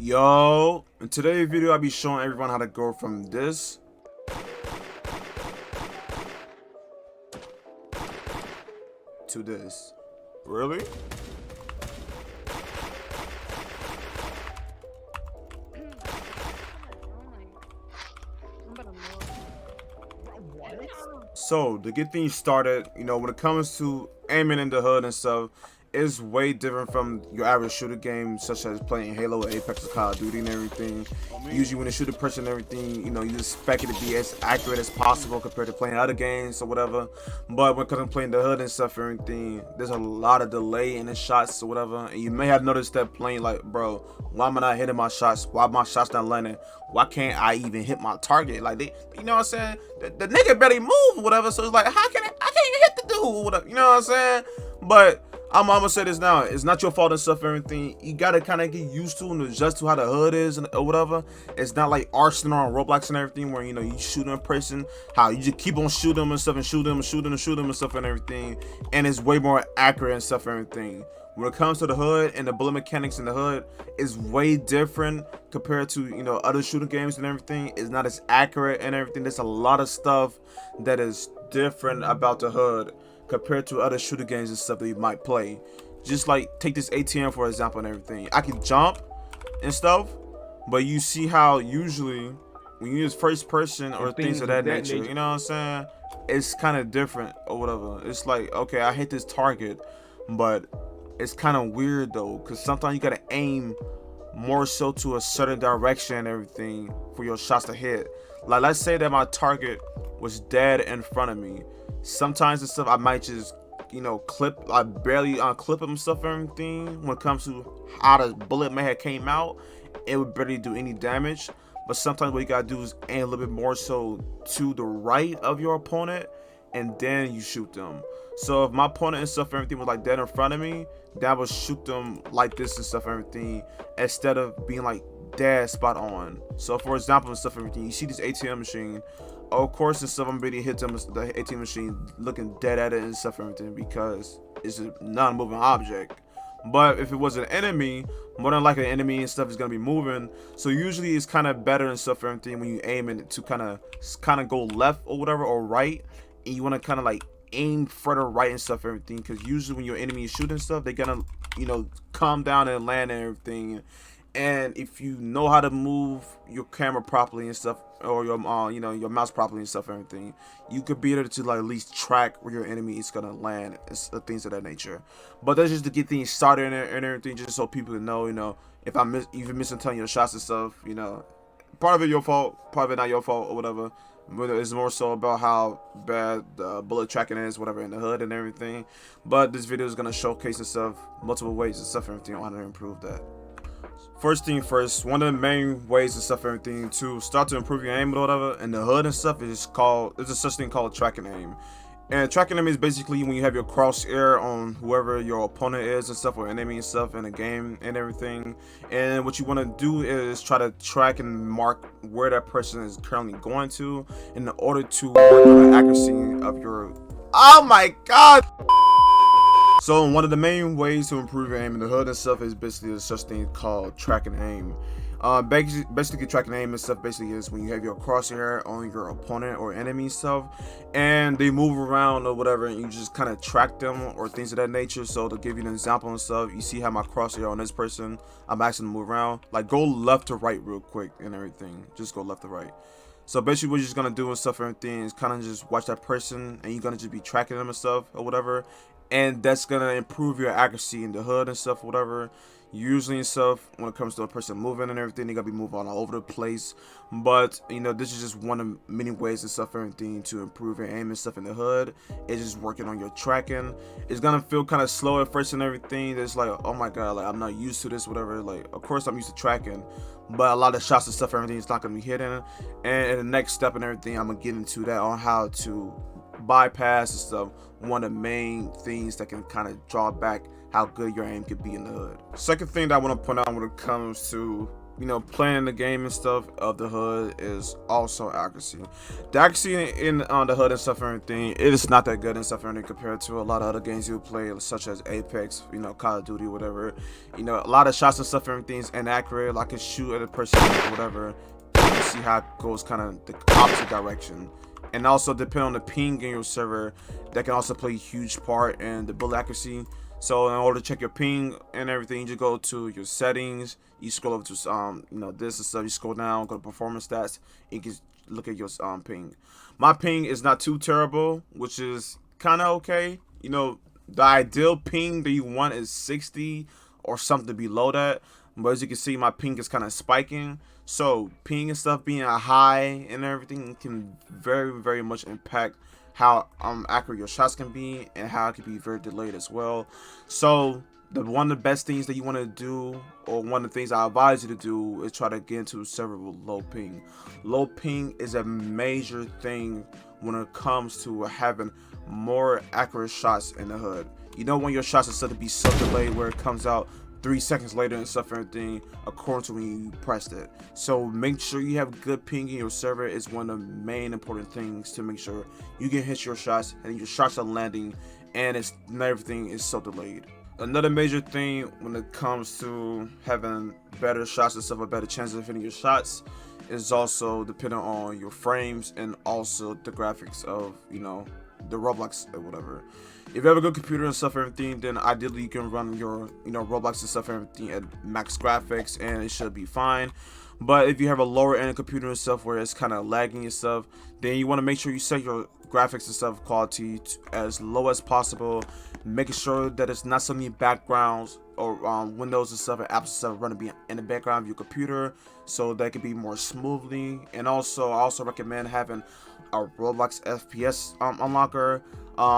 Yo, in today's video I'll be showing everyone how to go from this to this. Really? So to get things started, when it comes to aiming in the hood and stuff, it's way different from your average shooter game, such as playing Halo, Apex, or Call of Duty and everything. Usually when you shoot a person and everything, you expect it to be as accurate as possible compared to playing other games or whatever. But when it comes to playing the hood and stuff and everything, there's a lot of delay in the shots or whatever. And you may have noticed that playing like, bro, why am I not hitting my shots? Why my shots not landing? Why can't I even hit my target? Like, you know what I'm saying? The nigga barely move or whatever. So it's like, I can't even hit the dude or whatever. You know what I'm saying? But I'm gonna say this now. It's not your fault and stuff and everything. You gotta kind of get used to and adjust to how the hood is and or whatever. It's not like Arsenal on Roblox and everything where you shoot in person. How you just keep on shooting them and stuff and shoot them and shoot them and shoot them and stuff and everything. And it's way more accurate and stuff and everything. When it comes to the hood and the bullet mechanics in the hood, is way different compared to other shooting games and everything. It's not as accurate and everything. There's a lot of stuff that is different about the hood compared to other shooter games and stuff that you might play. Just like take this ATM for example and everything. I can jump and stuff, but you see how usually when you use first person or things of that nature, you know what I'm saying? It's kind of different or whatever. It's like, okay, I hit this target, but it's kind of weird though, because sometimes you gotta aim more so to a certain direction and everything for your shots to hit. Like, let's say that my target was dead in front of me. Sometimes and stuff I might just I barely clip him stuff and everything. When it comes to how the bullet may have came out, it would barely do any damage. But sometimes what you gotta do is aim a little bit more so to the right of your opponent, and then you shoot them. So if my opponent and stuff and everything was like dead in front of me, then I would shoot them like this and stuff and everything, instead of being like dead spot on. So for example and stuff and everything, you see this ATM machine. Of course and stuff, I'm ready to hit them, the ATM machine, looking dead at it and stuff and everything, because it's a non-moving object. But if it was an enemy, more than likely an enemy and stuff is gonna be moving. So usually it's kind of better and stuff and everything when you aim it to kind of go left or whatever, or right, and you want to kind of like aim further right and stuff and everything, because usually when your enemy is shooting stuff, they're gonna calm down and land and everything. And if you know how to move your camera properly and stuff, or your your mouse properly and stuff and everything, you could be able to like at least track where your enemy is gonna land and things of that nature. But that's just to get things started and everything, just so people can know, if even missing telling your shots and stuff, part of it your fault, part of it not your fault or whatever. But it's more so about how bad the bullet tracking is, whatever, in the hood and everything. But this video is gonna showcase and stuff, multiple ways and stuff and everything on how to improve that. First thing first, one of the main ways and stuff and everything to start to improve your aim or whatever in the hood and stuff is there's a such thing called tracking aim. And tracking aim is basically when you have your crosshair on whoever your opponent is and stuff, or enemy and stuff in a game and everything. And what you want to do is try to track and mark where that person is currently going to in order to work on the accuracy of your... Oh my god! So one of the main ways to improve your aim in the hood and stuff is basically such thing called track and aim. Basically track and aim and stuff basically is when you have your crosshair on your opponent or enemy stuff, and they move around or whatever, and you just kind of track them or things of that nature. So to give you an example and stuff, you see how my crosshair on this person, I'm asking them to move around, like go left to right real quick and everything, just go left to right. So basically what you're just gonna do and stuff and everything is kind of just watch that person, and you're gonna just be tracking them and stuff or whatever, and that's gonna improve your accuracy in the hood and stuff, whatever. Usually and stuff, when it comes to a person moving and everything, they gotta be moving all over the place. But this is just one of many ways and stuff and everything to improve your aim and stuff in the hood. It's just working on your tracking. It's gonna feel kind of slow at first and everything. It's like, oh my god, like I'm not used to this, whatever. Like, of course I'm used to tracking, but a lot of shots and stuff and everything is not gonna be hidden. And in the next step and everything, I'm gonna get into that on how to bypass and stuff. One of the main things that can kind of draw back how good your aim could be in the hood. Second thing that I want to point out when it comes to playing the game and stuff of the Hood is also accuracy. The accuracy in on the Hood and stuff and everything, it is not that good and stuff and everything compared to a lot of other games you play, such as Apex, Call of Duty, whatever. A lot of shots and stuff and everything is inaccurate. Like, I can shoot at a person, whatever. You see how it goes kind of the opposite direction. And also, depending on the ping in your server, that can also play a huge part in the bullet accuracy. So in order to check your ping and everything, you just go to your settings. You scroll over to this and stuff. You scroll down, go to performance stats. And you can look at your ping. My ping is not too terrible, which is kind of okay. The ideal ping that you want is 60 or something below that. But as you can see, my ping is kind of spiking. So ping and stuff being high and everything can very, very much impact how accurate your shots can be and how it can be very delayed as well. So one of the best things that you want to do, or one of the things I advise you to do, is try to get into a server with low ping. Low ping is a major thing when it comes to having more accurate shots in the Hood. When your shots are set to be so delayed where it comes out 3 seconds later and stuff and everything according to when you pressed it. So make sure you have good ping in your server is one of the main important things to make sure you can hit your shots and your shots are landing and everything is so delayed. Another major thing when it comes to having better shots and stuff, a better chance of hitting your shots, is also depending on your frames and also the graphics of the Roblox or whatever. If you have a good computer and stuff and everything, then ideally you can run your Roblox and stuff and everything at max graphics and it should be fine. But if you have a lower end computer and stuff where it's kind of lagging and stuff, then you want to make sure you set your graphics and stuff quality as low as possible, making sure that it's not so many backgrounds or windows and stuff and apps and stuff running in the background of your computer, so that could be more smoothly. And also, I also recommend having a Roblox FPS unlocker.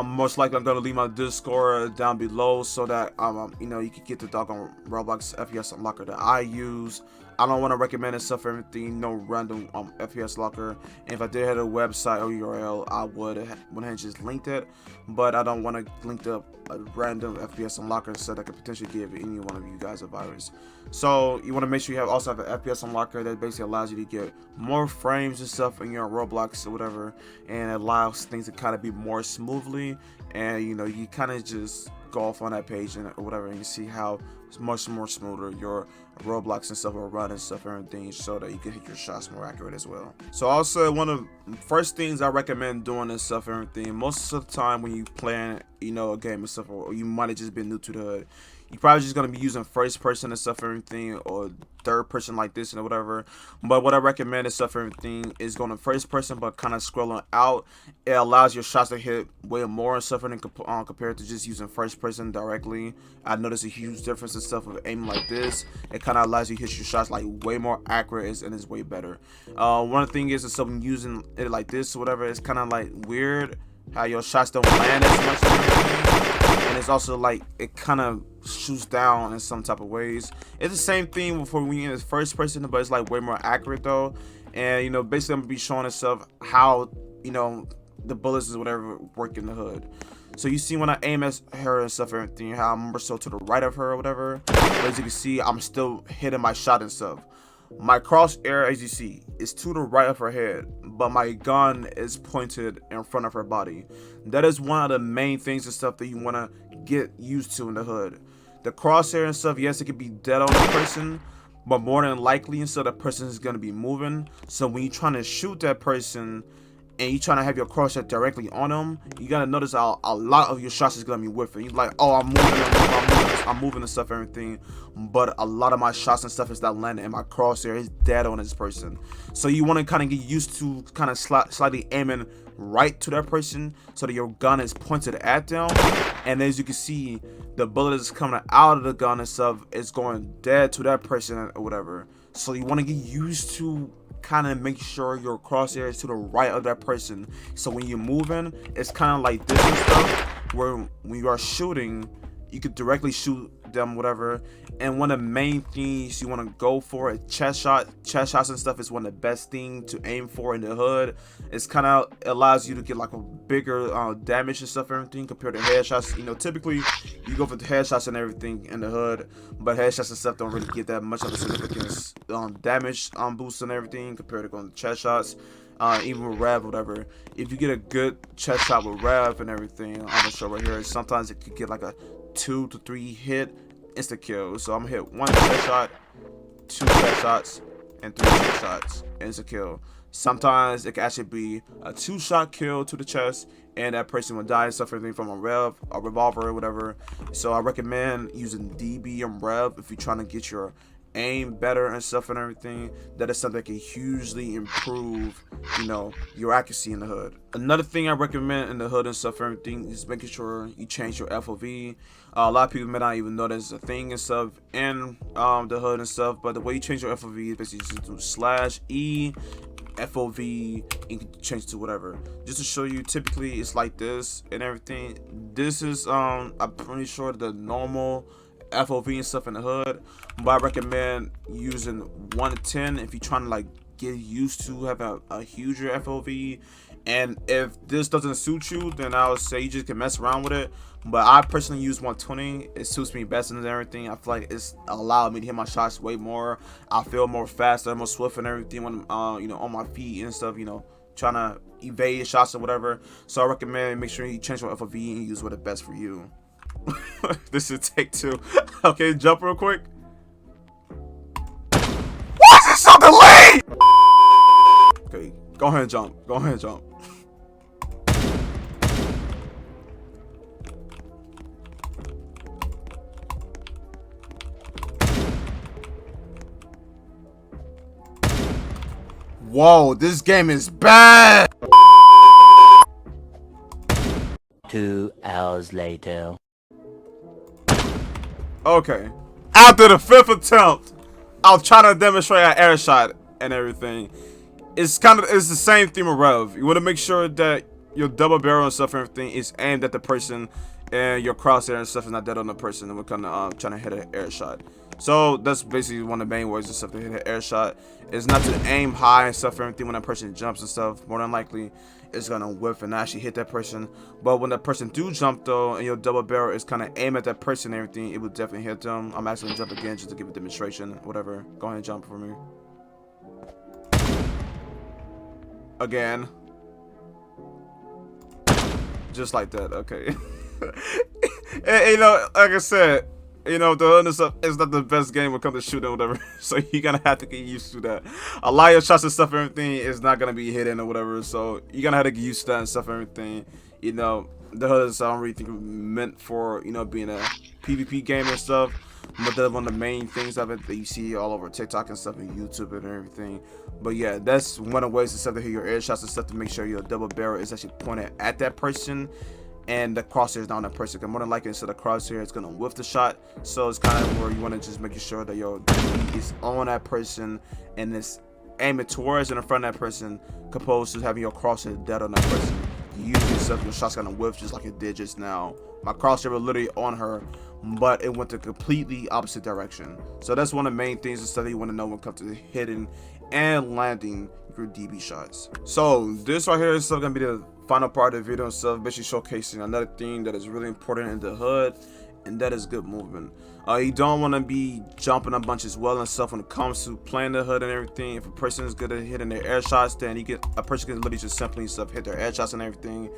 Most likely I'm gonna leave my Discord down below so that you can get the doggone Roblox FPS unlocker that I use. I don't want to recommend and stuff for everything, no random FPS locker. And if I did have a website or URL, I would have just linked it, but I don't want to link up a random FPS unlocker so that could potentially give any one of you guys a virus. So you want to make sure you also have an FPS unlocker that basically allows you to get more frames and stuff in your Roblox or whatever, and it allows things to kind of be more smoothly, and you kind of just go off on that page and or whatever, and you see how it's much more smoother your Roblox and stuff will run and stuff and everything, so that you can hit your shots more accurate as well. So also, one of the first things I recommend doing and stuff and everything, most of the time when you playing a game and stuff, or you might have just been new to the Hood, you're probably just gonna be using first person and stuff and everything, or third person like this and whatever. But what I recommend and stuff and everything is going to first person, but kind of scrolling out. It allows your shots to hit way more and stuff compared to just using first person directly. I noticed a huge difference and stuff with aiming like this. It kind of allows you to hit your shots like way more accurate and it's way better. One thing is something using it like this or whatever, it's kind of like weird how your shots don't land as much and everything. And it's also like it kind of shoots down in some type of ways. It's the same thing before when you're in first person, but it's like way more accurate though. And basically I'm gonna be showing itself how the bullets and whatever work in the Hood. So you see when I aim at her and stuff and everything, how I'm more so to the right of her or whatever. But as you can see, I'm still hitting my shot and stuff. My crosshair, as you see, is to the right of her head, but my gun is pointed in front of her body. That is one of the main things and stuff that you want to get used to in the Hood. The crosshair and stuff, yes, it can be dead on the person, but more than likely, and so the person is going to be moving. So when you're trying to shoot that person and you're trying to have your crosshair directly on them, you got to notice how a lot of your shots is going to be whiffing. You're like, oh, I'm moving and stuff and everything, but a lot of my shots and stuff is not landing and my crosshair is dead on this person. So you want to kind of get used to kind of slightly aiming right to that person so that your gun is pointed at them, and as you can see, the bullet is coming out of the gun and stuff is going dead to that person or whatever. So you want to get used to kind of make sure your crosshair is to the right of that person, so when you're moving, it's kind of like this and stuff, where when you are shooting, you could directly shoot headshot them, whatever. And one of the main things you want to go for is chest shot. Chest shots and stuff is one of the best things to aim for in the hood. It's kind of allows you to get like a bigger damage and stuff, everything compared to headshots. You know, typically you go for the headshots and everything in the hood, but headshots and stuff don't really get that much of a significance damage boost and everything compared to going to chest shots. Even with rev, whatever. If you get a good chest shot with rev and everything, I'm gonna show right here. Sometimes it could get like a 2 to 3 hit insta kill. So I'm gonna hit 1 chest shot, 2 chest shots, and 3 chest shots, insta kill. Sometimes it can actually be a 2-shot kill to the chest, and that person will die and stuff, everything from a revolver or whatever. So I recommend using DB and rev if you're trying to get your aim better and stuff and everything. That is something that can hugely improve, you know, your accuracy in the hood. Another thing I recommend in the hood and stuff and everything is making sure you change your FOV. A lot of people may not even know there's a thing and stuff in the hood and stuff, but the way you change your FOV is basically just do /E FOV, you can change it to whatever. Just to show you, typically it's like this and everything. This is I'm pretty sure the normal FOV and stuff in the hood, but I recommend using 1 to 10 if you're trying to like get used to having a huger FOV. And if this doesn't suit you, then I would say you just can mess around with it. But I personally use 120. It suits me best and everything. I feel like it's allowed me to hit my shots way more. I feel more faster, more swift and everything when I'm you know, on my feet and stuff, you know, trying to evade shots or whatever. So I recommend make sure you change your FOV and use what is best for you. This is take 2. Okay, jump real quick. Why is it so delayed? Okay, go ahead and jump. Go ahead and jump. Whoa, this game is bad. 2 hours later. Okay, after the 5th attempt, I was trying to demonstrate an air shot and everything. It's the same theme of rev. You want to make sure that your double barrel and stuff and everything is aimed at the person, and your crosshair and stuff is not dead on the person, and we're kind of trying to hit an air shot. So that's basically one of the main ways and stuff to hit an air shot. Is not to aim high and stuff and everything. When that person jumps and stuff, more than likely it's gonna whiff and actually hit that person. But when that person do jump though, and your double barrel is kind of aim at that person and everything, it will definitely hit them. I'm actually gonna jump again just to give a demonstration. Whatever, go ahead and jump for me. Again, just like that. Okay. And, you know, like I said, you know, the hood and stuff is not the best game when it comes to shooting or whatever. So you're gonna have to get used to that. A lot of your shots and stuff and everything is not gonna be hidden or whatever. So you're gonna have to get used to that and stuff and everything. You know, the hood is, I don't really think meant for, you know, being a PvP game and stuff. But that's one of the main things of it that you see all over TikTok and stuff and YouTube and everything. But yeah, that's one of the ways and stuff to hit your air shots and stuff to make sure your double barrel is actually pointed at that person, and the crosshair is not on that person. Because more than likely, instead of crosshair, it's gonna whiff the shot. So it's kind of where you want to just make sure that your DB is on that person and it's aiming towards and in front of that person, opposed to having your crosshair dead on that person. Usually, stuff your shot's gonna whiff just like it did just now. My crosshair was literally on her, but it went the completely opposite direction. So that's one of the main things and stuff that you want to know when it comes to hitting and landing your DB shots. So this right here is still gonna be the final part of the video and stuff, basically showcasing another thing that is really important in the hood, and that is good movement. You don't want to be jumping a bunch as well and stuff when it comes to playing the hood and everything. If a person is good at hitting their air shots, then a person can literally just simply stuff hit their air shots and everything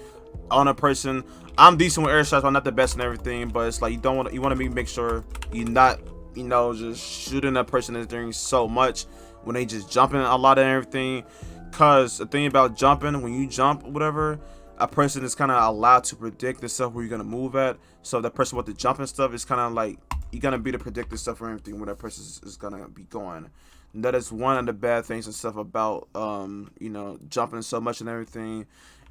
on a person. I'm decent with air shots, but I'm not the best and everything. But it's like you want to make sure you're not, you know, just shooting that person that's doing so much when they just jumping a lot and everything. Cause the thing about jumping, when you jump whatever, a person is kind of allowed to predict the stuff where you're gonna move at. So that person with the jumping stuff is kind of like you're gonna be the predictive stuff or everything where that person is gonna be going. And that is one of the bad things and stuff about you know, jumping so much and everything.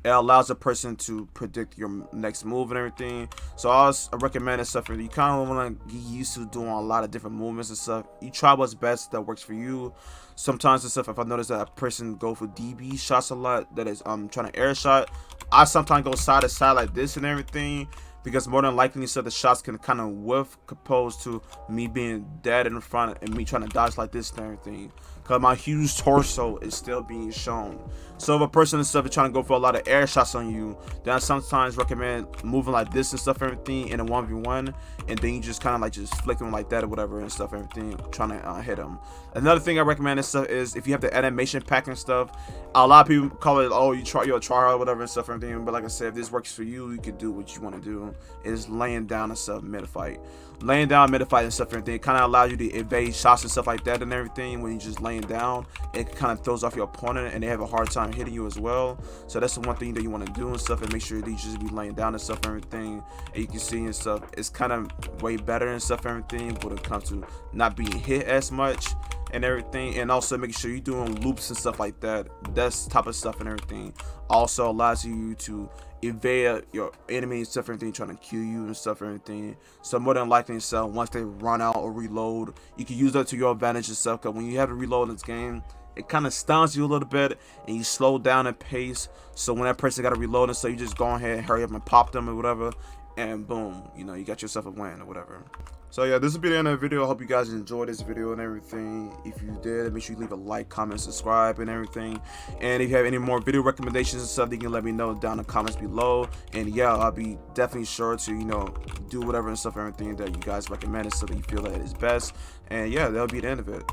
It allows a person to predict your next move and everything. So I recommend that stuff. You kind of want to get used to doing a lot of different movements and stuff. You try what's best that works for you. Sometimes and stuff, if I notice that a person go for DB shots a lot, that is trying to air shot, I sometimes go side to side like this and everything, because more than likely so the shots can kind of whiff opposed to me being dead in front and me trying to dodge like this and everything, because my huge torso is still being shown. So if a person and stuff is trying to go for a lot of air shots on you, then I sometimes recommend moving like this and stuff and everything in a 1v1, and then you just kind of like just flick them like that or whatever and stuff and everything, trying to hit them. Another thing I recommend and stuff is if you have the animation pack and stuff. A lot of people call it, oh, you're a tryhard or whatever and stuff and everything, but like I said, if this works for you, you can do what you want to do. Is laying down and stuff mid-fight. Laying down mid-fight and stuff and everything, it kind of allows you to evade shots and stuff like that and everything. When you're just laying down, it kind of throws off your opponent and they have a hard time hitting you as well. So that's the one thing that you want to do and stuff, and make sure that you just be laying down and stuff and everything. And you can see and stuff, it's kind of way better and stuff and everything when it comes to not being hit as much and everything, and also making sure you're doing loops and stuff like that. That's type of stuff and everything. Also allows you to evade your enemies and stuff and everything trying to kill you and stuff and everything. So more than likely, so once they run out or reload, you can use that to your advantage and stuff. Because when you have to reload in this game, it kind of stuns you a little bit and you slow down in pace. So when that person got to reload and so you just go ahead and hurry up and pop them or whatever, and boom, you know, you got yourself a win or whatever. So yeah, this will be the end of the video. I hope you guys enjoyed this video and everything. If you did, make sure you leave a like, comment, subscribe and everything. And if you have any more video recommendations and stuff, you can let me know down in the comments below. And yeah, I'll be definitely sure to, you know, do whatever and stuff and everything that you guys recommend so that you feel that it is best. And yeah, that'll be the end of it.